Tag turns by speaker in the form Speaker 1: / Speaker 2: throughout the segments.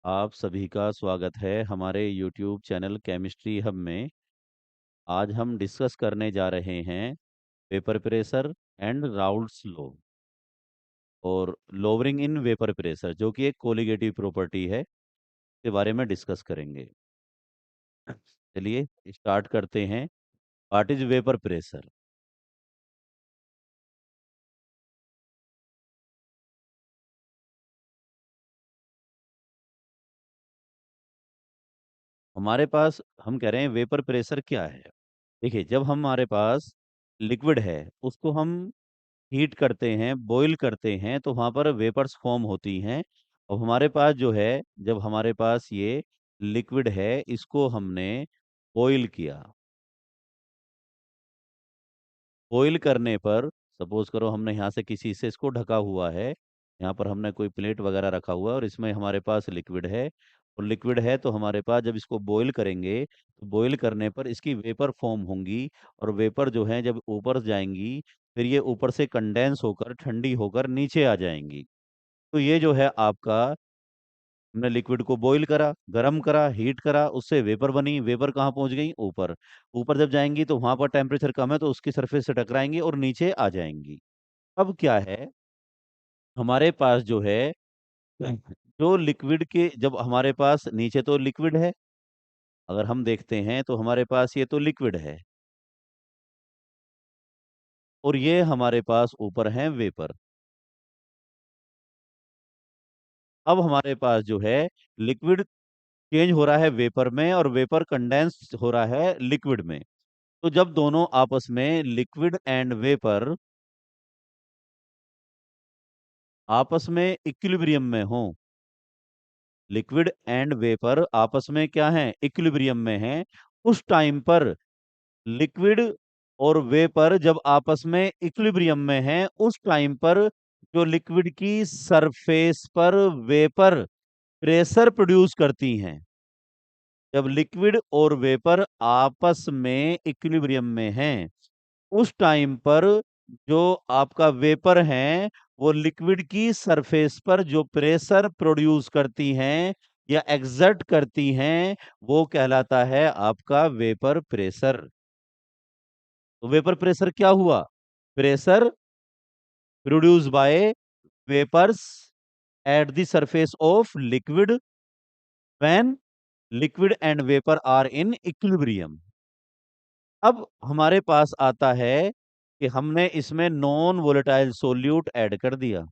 Speaker 1: आप सभी का स्वागत है हमारे YouTube चैनल केमिस्ट्री हब में। आज हम डिस्कस करने जा रहे हैं vapour pressure and Raoult's law और लोअरिंग इन वेपर प्रेशर, जो कि एक कोलिगेटिव प्रॉपर्टी है, के बारे में डिस्कस करेंगे। चलिए स्टार्ट करते हैं। What is vapour pressure? हमारे पास, हम कह रहे हैं वेपर प्रेशर क्या है। देखिए, जब हमारे पास लिक्विड है, उसको हम हीट करते हैं, बॉईल करते हैं, तो वहाँ पर वेपर्स फॉर्म होती हैं। और हमारे पास जो है, जब हमारे पास ये लिक्विड है, इसको हमने बॉईल किया। बॉईल करने पर सपोज करो हमने यहाँ से किसी से इसको ढका हुआ है, यहाँ पर हमने कोई प्लेट वगैरह रखा हुआ है और इसमें हमारे पास लिक्विड है। और लिक्विड है तो हमारे पास जब इसको बॉईल करेंगे तो बॉईल करने पर इसकी वेपर फॉर्म होंगी। और वेपर जो है जब ऊपर जाएंगी, फिर ये ऊपर से कंडेंस होकर ठंडी होकर नीचे आ जाएंगी। तो ये जो है आपका, हमने लिक्विड को बॉईल करा, गर्म करा, हीट करा, उससे वेपर बनी। वेपर कहाँ पहुंच गई? ऊपर। ऊपर जब जाएंगी तो वहां पर टेम्परेचर कम है तो उसकी सरफेस से टकराएंगी और नीचे आ जाएंगी। अब क्या है, हमारे पास जो है, जो लिक्विड के, जब हमारे पास नीचे तो लिक्विड है, अगर हम देखते हैं तो हमारे पास ये तो लिक्विड है, और ये हमारे पास ऊपर है वेपर। अब हमारे पास जो है लिक्विड चेंज हो रहा है वेपर में और वेपर कंडेंस हो रहा है लिक्विड में। तो जब दोनों आपस में लिक्विड एंड वेपर आपस में इक्विलिब्रियम में हो, लिक्विड एंड वेपर आपस में क्या है? इक्विलिब्रियम में है। उस टाइम पर लिक्विड और वेपर जब आपस में इक्विलिब्रियम में है, उस टाइम पर जो लिक्विड की सरफेस पर वेपर प्रेशर प्रोड्यूस करती हैं। जब लिक्विड और वेपर आपस में इक्विलिब्रियम में हैं, उस टाइम पर जो आपका वेपर है, वो लिक्विड की सरफेस पर जो प्रेशर प्रोड्यूस करती हैं या एक्सर्ट करती हैं, वो कहलाता है आपका वेपर प्रेशर। तो वेपर प्रेशर क्या हुआ? Pressure produce by vapours at the surface of liquid when liquid and vapour are in equilibrium. अब हमारे पास आता है कि हमने इसमें नॉन वोलेटाइल सोल्यूट ऐड कर दिया।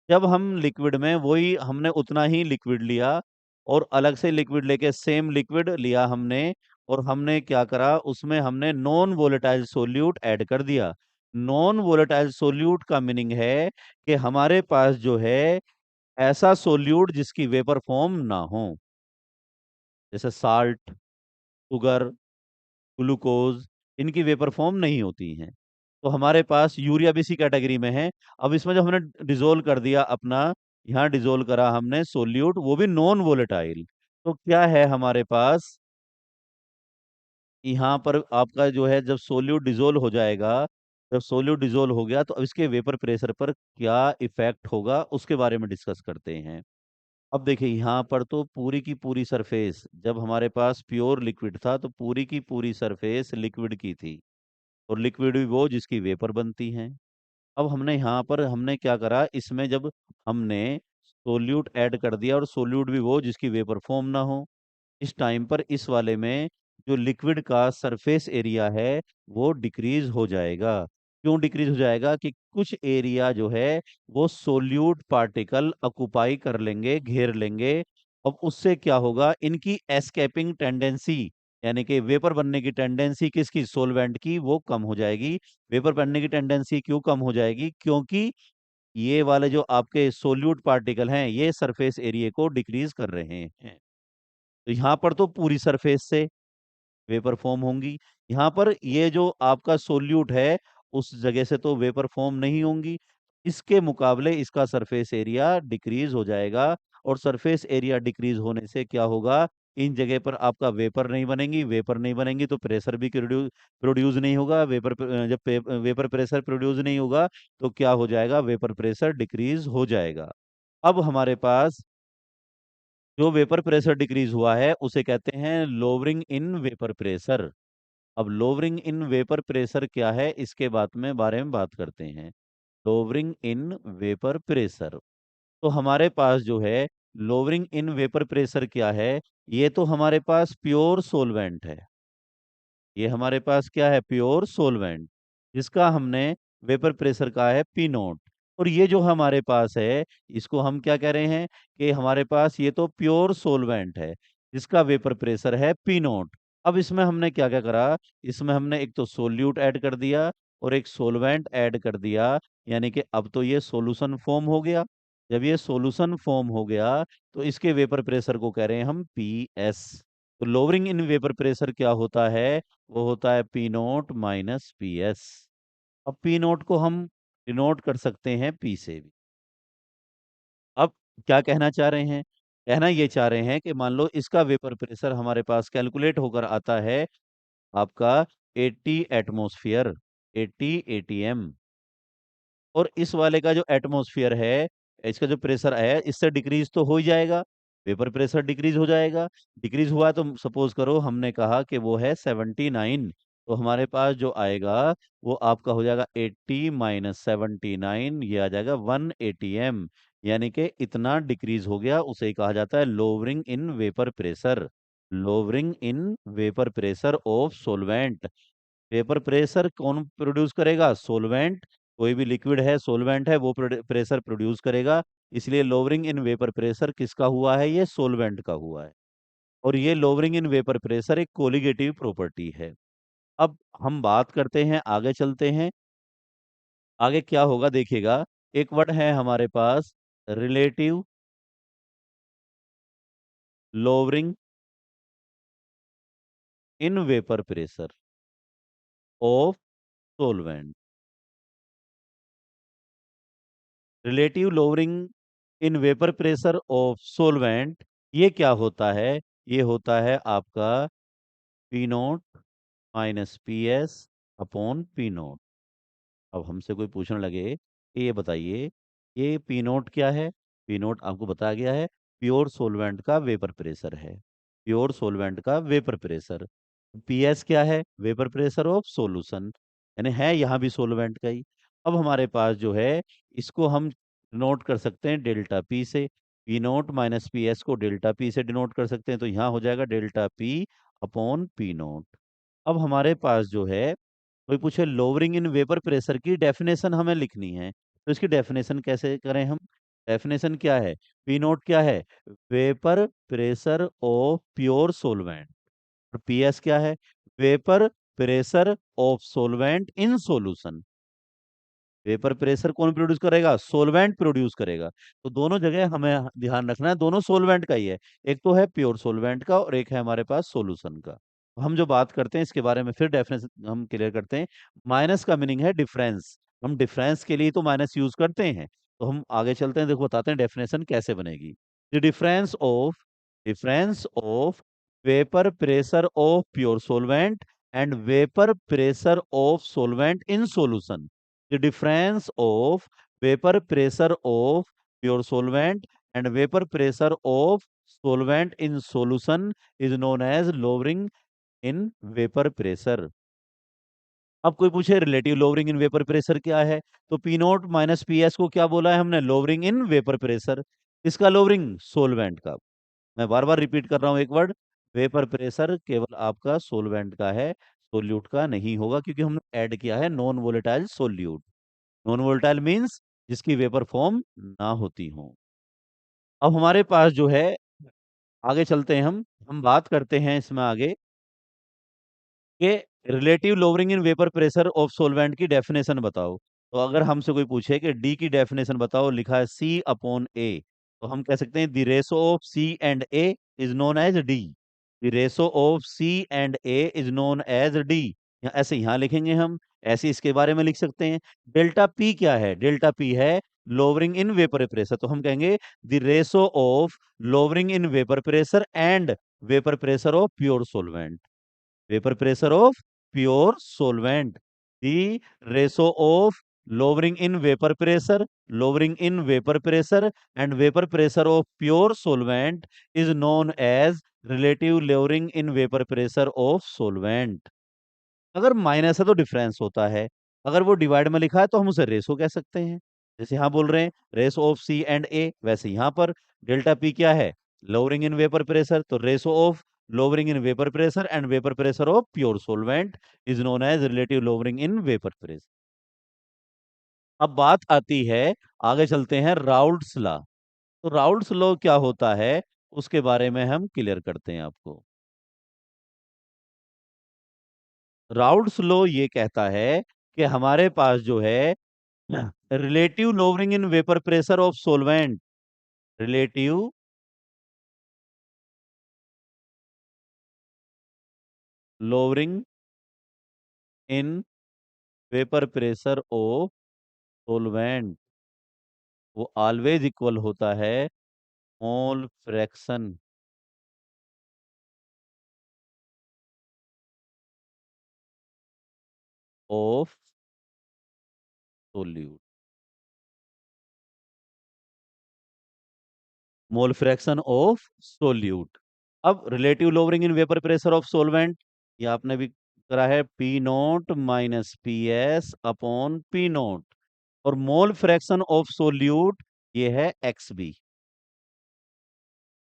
Speaker 1: जब हम लिक्विड में वही हमने उतना ही लिक्विड लिया और अलग से लिक्विड लेके सेम लिक्विड लिया हमने, और हमने क्या करा, उसमें हमने नॉन वोलेटाइल सोल्यूट ऐड कर दिया। नॉन वोलेटाइल सोल्यूट का मीनिंग है कि हमारे पास जो है ऐसा सोल्यूट जिसकी वेपर फॉर्म ना हो, जैसे साल्ट, शुगर, ग्लूकोज, इनकी वेपर फॉर्म नहीं होती हैं। तो हमारे पास यूरिया भी इसी कैटेगरी में है। अब इसमें जब हमने डिजोल्व कर दिया अपना, यहाँ डिजोल्व करा हमने सोल्यूट, वो भी नॉन वोलेटाइल, तो क्या है हमारे पास, यहाँ पर आपका जो है जब सोल्यूट डिजोल्व हो जाएगा, जब सोल्यूट डिजोल्व हो गया तो अब इसके वेपर प्रेशर पर क्या इफेक्ट होगा उसके बारे में डिस्कस करते हैं। अब देखिए, यहाँ पर तो पूरी की पूरी सरफेस, जब हमारे पास प्योर लिक्विड था तो पूरी की पूरी सरफेस लिक्विड की थी, और लिक्विड भी वो जिसकी वेपर बनती हैं। अब हमने यहाँ पर हमने क्या करा, इसमें जब हमने सोल्यूट ऐड कर दिया, और सोल्यूट भी वो जिसकी वेपर फॉर्म ना हो, इस टाइम पर इस वाले में जो लिक्विड का सरफेस एरिया है वो डिक्रीज हो जाएगा। क्यों डिक्रीज हो जाएगा? कि कुछ एरिया जो है वो सोल्यूट पार्टिकल ऑक्युपाई कर लेंगे, घेर लेंगे। अब उससे क्या होगा, इनकी एस्केपिंग टेंडेंसी, यानी कि वेपर बनने की टेंडेंसी किसकी? सोलवेंट की, वो कम हो जाएगी। वेपर बनने की टेंडेंसी क्यों कम हो जाएगी? क्योंकि ये वाले जो आपके सोल्यूट पार्टिकल हैं ये सरफेस एरिया को डिक्रीज कर रहे हैं। तो यहाँ पर तो पूरी सरफेस से वेपर फॉर्म होंगी, यहाँ पर ये जो आपका सोल्यूट है उस जगह से तो वेपर फॉर्म नहीं होंगी। इसके मुकाबले इसका सरफेस एरिया डिक्रीज हो जाएगा, और सरफेस एरिया डिक्रीज होने से क्या होगा, इन जगह पर आपका वेपर नहीं बनेंगी। वेपर नहीं बनेंगी तो प्रेशर भी प्रोड्यूस नहीं होगा। जब वेपर प्रेशर प्रोड्यूस नहीं होगा तो क्या हो जाएगा, वेपर प्रेशर डिक्रीज हो जाएगा। अब हमारे पास जो वेपर प्रेशर डिक्रीज हुआ है उसे कहते हैं लोअरिंग इन वेपर प्रेशर। अब लोअरिंग इन वेपर प्रेशर क्या है, इसके बारे में बात करते हैं। लोअरिंग इन वेपर प्रेशर, तो हमारे पास जो है लोअरिंग इन वेपर प्रेशर क्या है, ये तो हमारे पास प्योर सोलवेंट है। ये हमारे पास क्या है, प्योर सोलवेंट, जिसका हमने वेपर प्रेशर कहा है पी नोट। और ये जो हमारे पास है, इसको हम क्या कह रहे हैं कि हमारे पास ये तो प्योर सोलवेंट है जिसका वेपर प्रेशर है पी नोट। अब इसमें हमने क्या क्या करा, इसमें हमने एक तो सोल्यूट ऐड कर दिया और एक सोलवेंट ऐड कर दिया, यानी कि अब तो ये सॉल्यूशन फॉर्म हो गया। जब ये सॉल्यूशन फॉर्म हो गया तो इसके वेपर प्रेशर को कह रहे हैं हम पी एस। तो लोअरिंग इन वेपर प्रेशर क्या होता है, वो होता है P note minus P S. अब पी नोट को हम डिनोट कर सकते हैं पी से भी। अब क्या कहना चाह रहे हैं, कहना ये चाह रहे हैं कि मान लो इसका वेपर प्रेशर हमारे पास कैलकुलेट होकर आता है आपका 80 एटमॉस्फेयर, 80 एटीएम। और इस वाले का जो एटमॉस्फेयर है, इसका जो प्रेशर है, इससे डिक्रीज तो हो ही जाएगा, वेपर प्रेशर डिक्रीज हो जाएगा। डिक्रीज हुआ तो सपोज करो हमने कहा कि वो है 79, तो हमारे पास जो आएगा वो आपका हो जाएगा 80 माइनस 79, ये आ जाएगा 1 एटीएम। यानी कि इतना डिक्रीज हो गया, उसे ही कहा जाता है lowering in vapour pressure. Lowering in vapour pressure of solvent. Vapour pressure कौन प्रोड्यूस करेगा, सोलवेंट। कोई भी लिक्विड है, सोलवेंट है, वो प्रेशर प्रोड्यूस करेगा। इसलिए लोअरिंग इन वेपर प्रेशर किसका हुआ है, ये सोलवेंट का हुआ है। और ये लोअरिंग इन वेपर प्रेशर एक कोलिगेटिव प्रॉपर्टी है। अब हम बात करते हैं, आगे चलते हैं। आगे क्या होगा देखिएगा, एक वर्ड है हमारे पास relative lowering in vapour pressure of solvent. Relative lowering in vapour pressure of solvent, ये क्या होता है, ये होता है आपका P note minus P S upon P naught. अब हमसे कोई पूछने लगे कि ये बताइए, ये पी नोट क्या है। पी नोट आपको बताया गया है, प्योर सोलवेंट का वेपर प्रेशर है, प्योर सोलवेंट का वेपर प्रेशर। पी एस क्या है, वेपर प्रेशर ऑफ सॉल्यूशन, यानी है यहाँ भी सोलवेंट का ही। अब हमारे पास जो है, इसको हम नोट कर सकते हैं डेल्टा पी से। P note minus P S को डेल्टा पी से डिनोट कर सकते हैं, तो यहाँ हो जाएगा delta P upon P naught. अब हमारे पास जो है, कोई पूछे लोअरिंग इन वेपर प्रेशर की डेफिनेशन हमें लिखनी है, तो इसकी डेफिनेशन कैसे करें हम। डेफिनेशन क्या है, पी नोट क्या है, vapour pressure of pure solvent. और पी एस क्या है, vapour pressure of solvent in solution. Vapour pressure कौन प्रोड्यूस करेगा, सोलवेंट प्रोड्यूस करेगा। तो दोनों जगह हमें ध्यान रखना है, दोनों सोलवेंट का ही है। एक तो है प्योर सोलवेंट का और एक है हमारे पास सॉल्यूशन का। हम जो बात करते हैं इसके बारे में फिर डेफिनेशन हम क्लियर करते हैं। माइनस का मीनिंग है डिफरेंस, हम डिफरेंस के लिए तो माइनस यूज करते हैं। तो हम आगे चलते हैं, देखो बताते हैं डेफिनेशन कैसे बनेगी। The difference of vapour pressure of pure solvent and vapour pressure of solvent in solution. The difference of vapor pressure of pure solvent and vapor pressure of solvent in solution is known as lowering in vapor pressure. अब कोई पूछे relative lowering in vapour pressure क्या है, तो P note minus P S को क्या बोला है हमने, लोअरिंग इन वेपर प्रेशर। इसका लोअरिंग सोलवेंट का। मैं बार बार रिपीट कर रहा हूं एक वर्ड, वेपर प्रेशर केवल आपका सोलवेंट का है, सोल्यूट का नहीं होगा, क्योंकि हमने ऐड किया है non volatile solute. Non volatile means जिसकी वेपर फॉर्म ना होती हो। अब हमारे पास जो है, आगे चलते हैं हम बात करते हैं इसमें आगे कि relative lowering in vapour pressure of solvent की डेफिनेशन बताओ। तो अगर हमसे कोई पूछे कि डी की डेफिनेशन बताओ, लिखा है सी अपॉन ए, तो हम कह सकते हैं the ratio of C and A is known as D. The ratio of C and A is known as D. ऐसे यहाँ लिखेंगे हम, ऐसे इसके बारे में लिख सकते हैं। डेल्टा पी क्या है, डेल्टा पी है लोअरिंग इन वेपर प्रेशर, तो हम कहेंगे the ratio of lowering in vapour pressure and vapour pressure of pure solvent. Vapour pressure of pure solvent, the ratio of lowering in vapor pressure, lowering in vapor pressure and vapor pressure of pure solvent is known as relative lowering in vapor pressure of solvent. अगर minus है तो difference होता है, अगर वो divide में लिखा है तो हम उसे रेशो कह सकते हैं। जैसे यहाँ बोल रहे हैं ratio of C and A, वैसे यहाँ पर डेल्टा पी क्या है, लोअरिंग इन वेपर प्रेशर, तो ratio of lowering in vapour pressure and vapour pressure of pure solvent is known as relative lowering in vapour pressure. अब बात आती है, आगे चलते हैं राउल्ट्स लॉ। तो राउल्ट्स लॉ क्या होता है उसके बारे में हम क्लियर करते हैं आपको। राउल्ट्स लॉ ये कहता है कि हमारे पास जो है relative lowering in vapour pressure of solvent, relative lowering in vapour pressure of solvent वो ऑलवेज इक्वल होता है mole fraction of solute, mole fraction of solute. अब relative lowering in vapour pressure of solvent ये आपने भी करा है, P note minus P S upon P note, और मोल फ्रैक्शन ऑफ सोल्यूट ये है एक्स बी।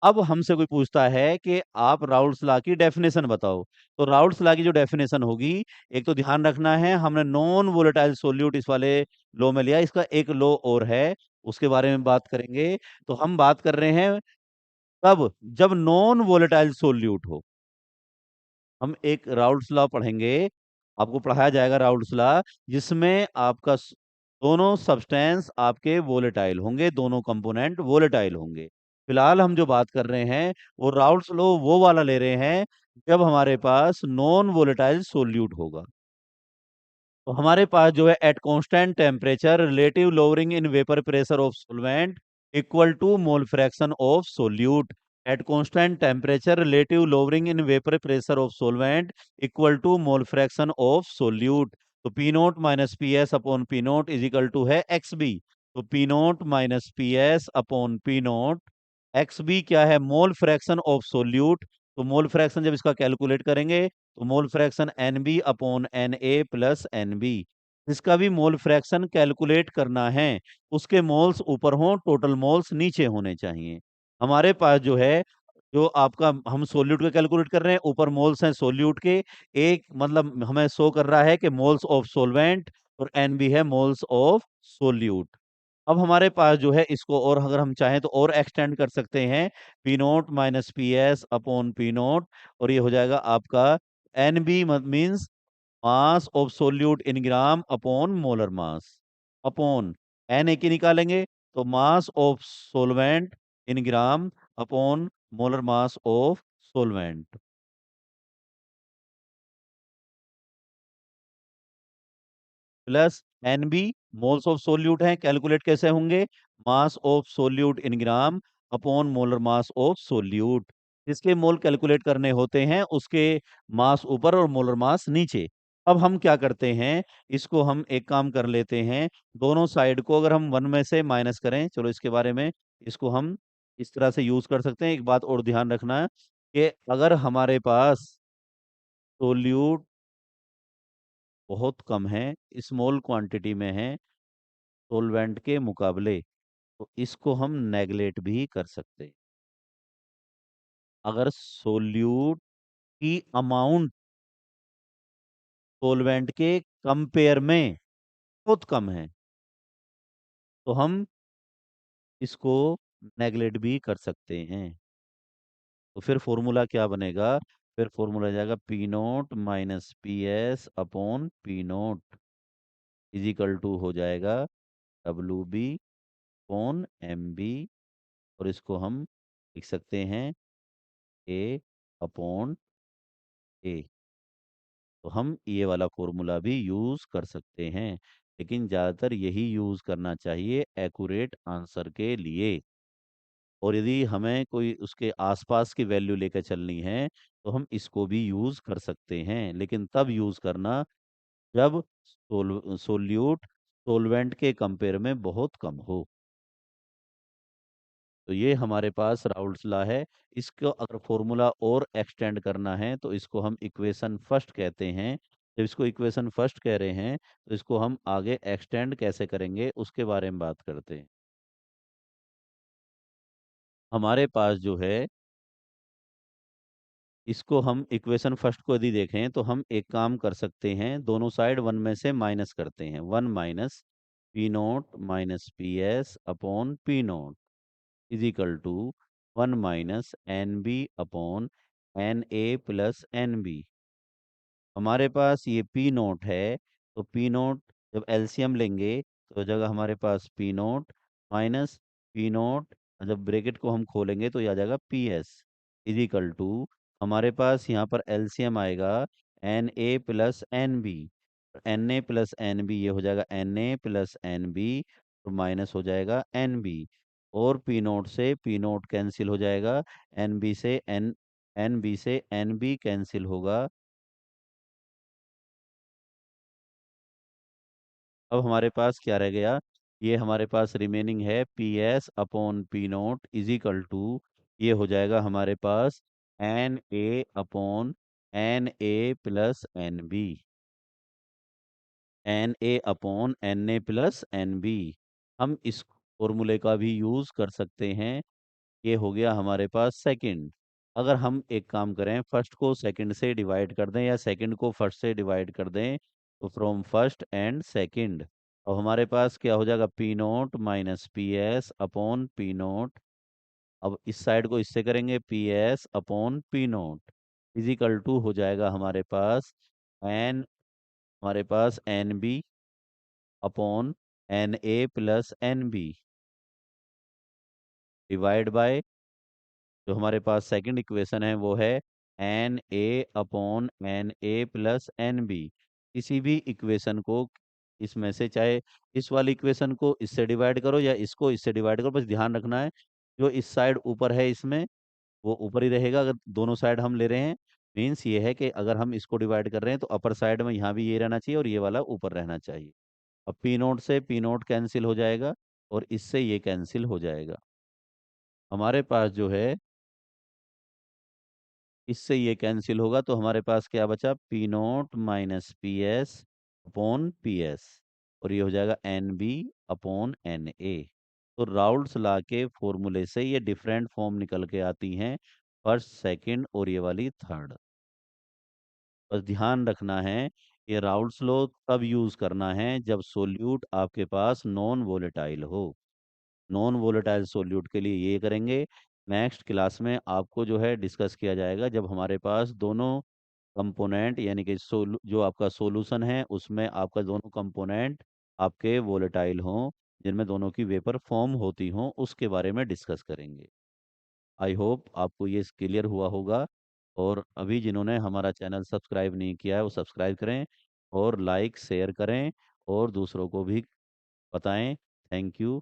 Speaker 1: अब हमसे कोई पूछता है कि आप राउल्ट्स लॉ की डेफिनेशन बताओ, तो राउल्ट्स लॉ की जो डेफिनेशन होगी, एक तो ध्यान रखना है हमने नॉन वोलेटाइल सोल्यूट इस वाले लॉ में लिया, इसका एक लॉ और है उसके बारे में बात करेंगे। तो हम बात कर रहे हैं तब जब नॉन वोलेटाइल सोल्यूट हो। हम एक राउल्ट्स लॉ पढ़ेंगे, आपको पढ़ाया जाएगा राउल्ट्स लॉ, जिसमें आपका दोनों सब्सटेंस आपके वोलेटाइल होंगे, दोनों कंपोनेंट वोलेटाइल होंगे। फिलहाल हम जो बात कर रहे हैं वो राउल्ट्स लॉ वो वाला ले रहे हैं जब हमारे पास नॉन वोलेटाइल सोल्यूट होगा। तो हमारे पास जो है at constant temperature relative lowering in vapour pressure of solvent equal to mole fraction of solute. At constant temperature relative lowering in vapour pressure of solvent equal to mole fraction of solute. तो P note minus P S upon P note is equal to है X B. तो P note minus P S upon P naught, X B क्या है, mole fraction of solute. तो mole fraction जब इसका calculate करेंगे तो mole fraction n B upon N A plus N B. इसका भी मोल फ्रैक्शन कैलकुलेट करना है, उसके मोल्स ऊपर हों, टोटल मोल्स नीचे होने चाहिए। हमारे पास जो है, जो आपका हम सोल्यूट का कैलकुलेट कर रहे हैं, ऊपर मोल्स हैं सोल्यूट के, एक मतलब हमें शो कर रहा है कि मोल्स ऑफ सोलवेंट, और एन बी है मोल्स ऑफ सोल्यूट। अब हमारे पास जो है इसको और अगर हम चाहें तो और एक्सटेंड कर सकते हैं, P note minus P S upon P note, और ये हो जाएगा आपका n B means mass of solute in gram upon molar mass, upon N A की निकालेंगे तो mass of solvent in gram upon molar mass of solvent, plus N B moles of solute हैं, calculate कैसे होंगे, mass of solute in gram upon molar mass of solute. जिसके mole calculate करने होते हैं उसके मास ऊपर और मोलर मास नीचे। अब हम क्या करते हैं, इसको हम एक काम कर लेते हैं, दोनों साइड को अगर हम वन में से माइनस करें, चलो इसके बारे में, इसको हम इस तरह से यूज कर सकते हैं। एक बात और ध्यान रखना कि अगर हमारे पास सोल्यूट बहुत कम है, स्मॉल क्वांटिटी में है सोलवेंट के मुकाबले, तो इसको हम नेगलेक्ट भी कर सकते हैं। अगर सोल्यूट की अमाउंट सोलवेंट के कंपेयर में बहुत कम है तो हम इसको नेगलेक्ट भी कर सकते हैं। तो फिर फॉर्मूला क्या बनेगा, फिर फॉर्मूला जाएगा P note minus P S upon P note is equal to हो जाएगा W B upon M B, और इसको हम लिख सकते हैं ए अपॉन ए। तो हम ये वाला फॉर्मूला भी यूज कर सकते हैं, लेकिन ज़्यादातर यही यूज करना चाहिए एक्यूरेट आंसर के लिए। और यदि हमें कोई उसके आसपास की वैल्यू लेकर चलनी है तो हम इसको भी यूज कर सकते हैं, लेकिन तब यूज करना जब सोल्यूट सोलवेंट के कंपेयर में बहुत कम हो। तो ये हमारे पास राउल्स लॉ है। इसको अगर फॉर्मूला और एक्सटेंड करना है तो इसको हम इक्वेशन फर्स्ट कहते हैं। जब इसको इक्वेशन फर्स्ट कह रहे हैं तो इसको हम आगे एक्सटेंड कैसे करेंगे उसके बारे में बात करते हैं। हमारे पास जो है, इसको हम इक्वेशन फर्स्ट को यदि देखें तो हम एक काम कर सकते हैं, दोनों साइड वन में से माइनस करते हैं। One minus P note minus P S upon P note is equal to one minus n B upon N A plus N B. हमारे पास ये पी नोट है, तो पी नोट जब एलसीएम लेंगे तो जगह हमारे पास P note minus P naught, जब ब्रैकेट को हम खोलेंगे तो ये आ जाएगा P S is equal to, हमारे पास यहाँ पर एलसीएम आएगा N A plus N B. N A plus N B ये हो जाएगा N A plus N B, तो माइनस हो जाएगा एन बी। और पी नोट से पी नोट कैंसिल हो जाएगा, एन बी से एन बी से एन बी कैंसिल होगा। अब हमारे पास क्या रह गया, ये हमारे पास रिमेनिंग है P S upon P note is equal to, ये हो जाएगा हमारे पास N A upon N A plus N B. N A upon N A plus N B. हम इस फॉर्मूले का भी यूज कर सकते हैं। ये हो गया हमारे पास सेकंड। अगर हम एक काम करें, फर्स्ट को सेकंड से डिवाइड कर दें या सेकंड को फर्स्ट से डिवाइड कर दें, तो फ्रॉम फर्स्ट एंड सेकंड, अब हमारे पास क्या हो जाएगा, P note minus P S upon P naught. अब इस साइड को इससे करेंगे P S upon P naught is equal to हो जाएगा हमारे पास एन, हमारे पास N B upon N A plus N B divide by, जो हमारे पास सेकंड इक्वेशन है वो है N A upon N A plus N B. किसी भी इक्वेशन को इसमें से, चाहे इस वाली इक्वेशन को इससे डिवाइड करो या इसको इससे डिवाइड करो, बस ध्यान रखना है जो इस साइड ऊपर है इसमें वो ऊपर ही रहेगा। अगर दोनों साइड हम ले रहे हैं, मीन्स ये है कि अगर हम इसको डिवाइड कर रहे हैं तो अपर साइड में यहाँ भी ये रहना चाहिए और ये वाला ऊपर रहना चाहिए। अब पी नोट से पी नोट कैंसिल हो जाएगा और इससे ये कैंसिल हो जाएगा। हमारे पास जो है, इससे ये कैंसिल होगा तो हमारे पास क्या बचा, P note minus P S upon P S, और ये हो जाएगा N B upon N A. तो राउल्स लॉ के फॉर्मूले से ये डिफरेंट फॉर्म निकल के आती हैं, फर्स्ट सेकंड और ये वाली थर्ड। बस ध्यान रखना है, ये राउल्स लॉ तब यूज करना है जब सोल्यूट आपके पास नॉन वोलेटाइल हो। नॉन वोलेटाइल सॉल्यूट के लिए ये करेंगे। नेक्स्ट क्लास में आपको जो है डिस्कस किया जाएगा जब हमारे पास दोनों कंपोनेंट, यानी कि जो आपका सॉल्यूशन है उसमें आपका दोनों कंपोनेंट आपके वोलेटाइल हों, जिनमें दोनों की वेपर फॉर्म होती हों, उसके बारे में डिस्कस करेंगे। आई होप आपको ये क्लियर हुआ होगा। और अभी जिन्होंने हमारा चैनल सब्सक्राइब नहीं किया है वो सब्सक्राइब करें और लाइक शेयर करें और दूसरों को भी बताएं। Thank you.